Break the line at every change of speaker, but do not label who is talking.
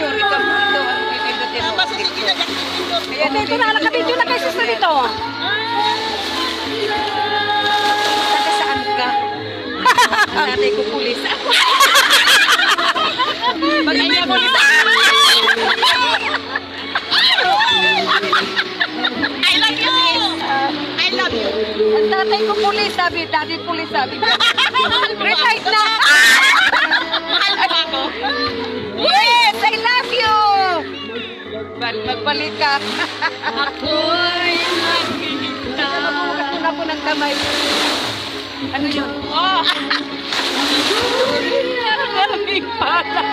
picture. Ito, ang pindutin mo.
Basta hindi na nagpipindot.
Ayan,
Ito na, nakabidyo na kayo sister dito.
Taga saan ka? Nanay ko pulis. Pag hindi pulis.
I love you! I love you!
Ang tatay ko pulis, sabi. Daddy pulis, sabi. Retired na.
Mahal mo ako?
Yes, I love you. Magbalik ka.
Ako'y nakita.
Nakatuna po ng kamay. Ano yun?
Oh!
Maraming pala.